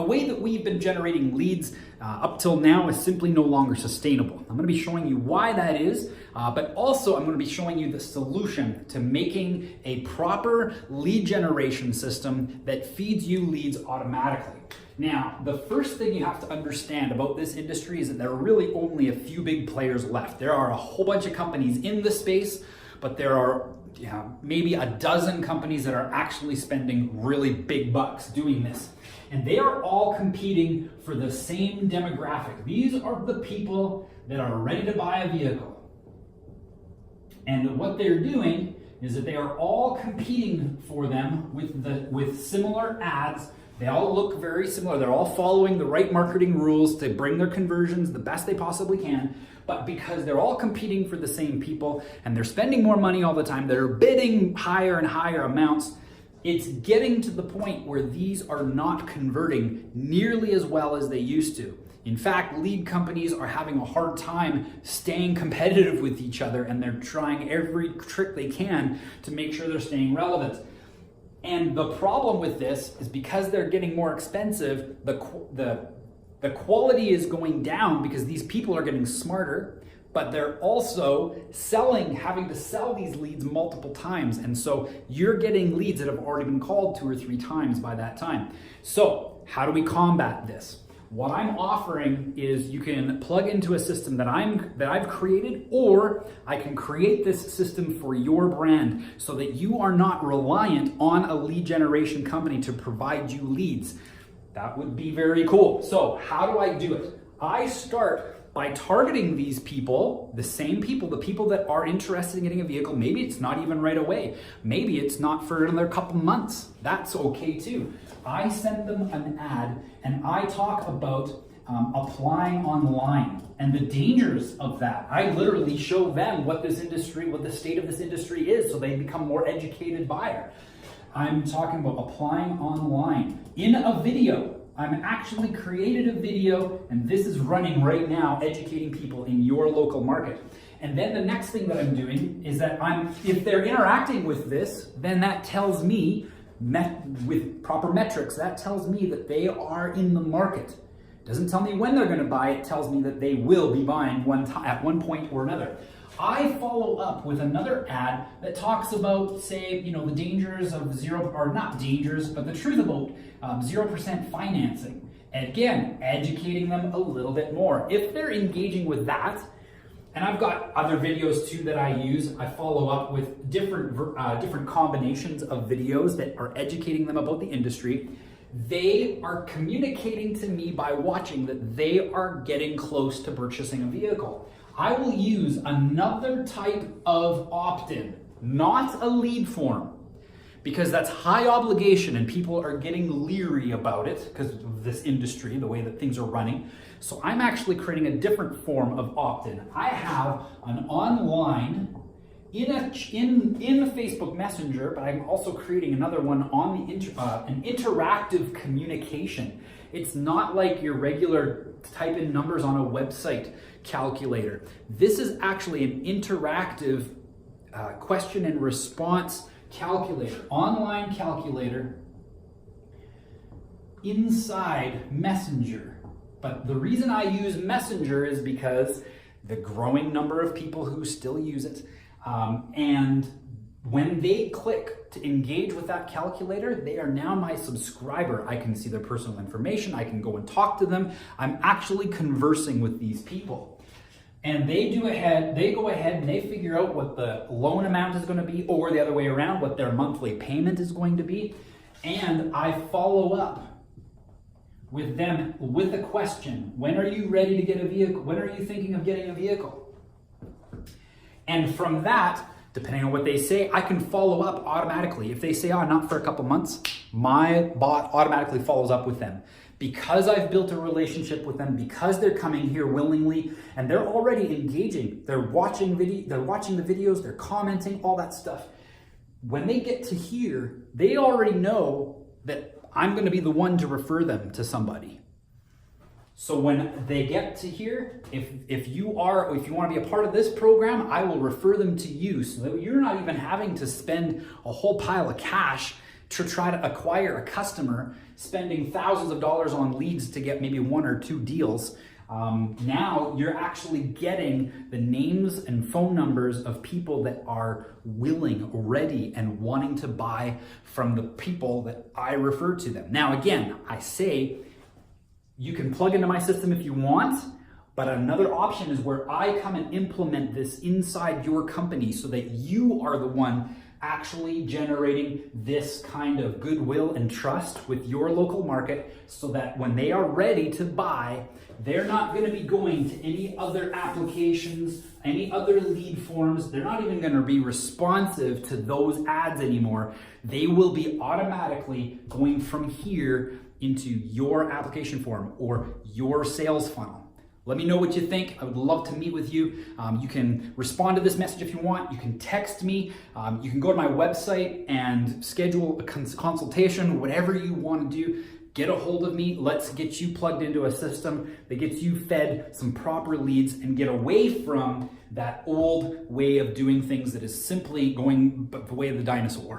The way that we've been generating leads up till now is simply no longer sustainable. I'm going to be showing you why that is, but also I'm going to be showing you the solution to making a proper lead generation system that feeds you leads automatically. Now, the first thing you have to understand about this industry is that there are really only a few big players left. There are a whole bunch of companies in the space, but there are maybe a dozen companies that are actually spending really big bucks doing this. And they are all competing for the same demographic. These are the people that are ready to buy a vehicle. And what they're doing is that they are all competing for them with similar ads. They all look very similar. They're all following the right marketing rules to bring their conversions the best they possibly can. But because they're all competing for the same people and they're spending more money all the time, they're bidding higher and higher amounts, it's getting to the point where these are not converting nearly as well as they used to. In fact, lead companies are having a hard time staying competitive with each other, and they're trying every trick they can to make sure they're staying relevant. And the problem with this is because they're getting more expensive, the quality is going down because these people are getting smarter, but they're also having to sell these leads multiple times. And so you're getting leads that have already been called 2 or 3 times by that time. So how do we combat this? What I'm offering is you can plug into a system that I've created, or I can create this system for your brand so that you are not reliant on a lead generation company to provide you leads. That would be very cool. So how do I do it? I start by targeting these people, the same people, the people that are interested in getting a vehicle. Maybe it's not even right away. Maybe it's not for another couple months. That's okay too. I send them an ad and I talk about applying online and the dangers of that. I literally show them what the state of this industry is, so they become more educated buyer. I'm talking about applying online in a video. I'm actually created a video, and this is running right now, educating people in your local market. And then the next thing that I'm doing is that if they're interacting with this, then that tells me, with proper metrics, that tells me that they are in the market. It doesn't tell me when they're going to buy, it tells me that they will be buying at one point or another. I follow up with another ad that talks about, say, the dangers of the truth about 0% financing. And again, educating them a little bit more. If they're engaging with that, and I've got other videos too that I use, I follow up with different combinations of videos that are educating them about the industry. They are communicating to me by watching that they are getting close to purchasing a vehicle. I will use another type of opt-in, not a lead form, because that's high obligation and people are getting leery about it because of this industry, the way that things are running. So I'm actually creating a different form of opt-in. I have an online in Facebook Messenger, but I'm also creating another one on an interactive communication. It's not like your regular type in numbers on a website calculator. This is actually an interactive question and response calculator, online calculator inside Messenger. But the reason I use Messenger is because the growing number of people who still use it, and when they click to engage with that calculator, they are now my subscriber. I can see their personal information. I can go and talk to them. I'm actually conversing with these people. And they go ahead and they figure out what the loan amount is going to be, or the other way around, what their monthly payment is going to be. And I follow up with them with a question. When are you ready to get a vehicle? When are you thinking of getting a vehicle? And from that, depending on what they say, I can follow up automatically. If they say, not for a couple months, my bot automatically follows up with them. Because I've built a relationship with them, because they're coming here willingly, and they're already engaging. They're watching the videos, they're commenting, all that stuff. When they get to here, they already know that I'm going to be the one to refer them to somebody. So when they get to here, if you want to be a part of this program, I will refer them to you so that you're not even having to spend a whole pile of cash to try to acquire a customer, spending thousands of dollars on leads to get maybe 1 or 2 deals. Now you're actually getting the names and phone numbers of people that are willing, ready, and wanting to buy from the people that I refer to them. Now, again, I say you can plug into my system if you want, but another option is where I come and implement this inside your company so that you are the one actually generating this kind of goodwill and trust with your local market, so that when they are ready to buy, they're not going to be going to any other applications, any other lead forms. They're not even going to be responsive to those ads anymore. They will be automatically going from here into your application form or your sales funnel. Let me know what you think. I would love to meet with you. You can respond to this message if you want. You can text me. You can go to my website and schedule a consultation, whatever you want to do. Get a hold of me. Let's get you plugged into a system that gets you fed some proper leads and get away from that old way of doing things that is simply going the way of the dinosaur.